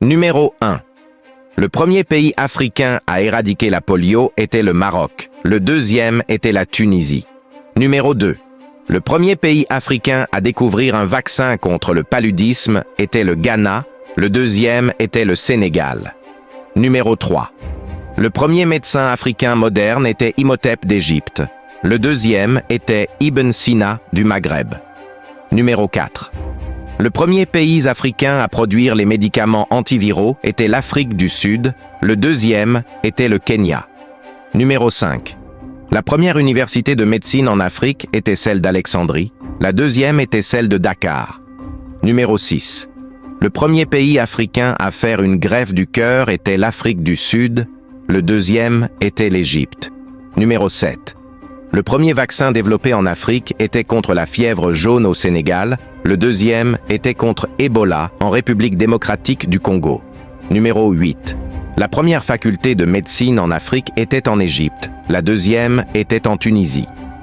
Numéro 1. Le premier pays africain à éradiquer la polio était le Maroc. Le deuxième était la Tunisie. Numéro 2. Le premier pays africain à découvrir un vaccin contre le paludisme était le Ghana. Le deuxième était le Sénégal. Numéro 3. Le premier médecin africain moderne était Imhotep d'Égypte. Le deuxième était Ibn Sina du Maghreb. Numéro 4. Le premier pays africain à produire les médicaments antiviraux était l'Afrique du Sud. Le deuxième était le Kenya. Numéro 5. La première université de médecine en Afrique était celle d'Alexandrie. La deuxième était celle de Dakar. Numéro 6. Le premier pays africain à faire une greffe du cœur était l'Afrique du Sud. Le deuxième était l'Égypte. Numéro 7. Le premier vaccin développé en Afrique était contre la fièvre jaune au Sénégal. Le deuxième était contre Ebola en République démocratique du Congo. Numéro 8. La première faculté de médecine en Afrique était en Égypte. La deuxième était en Tunisie.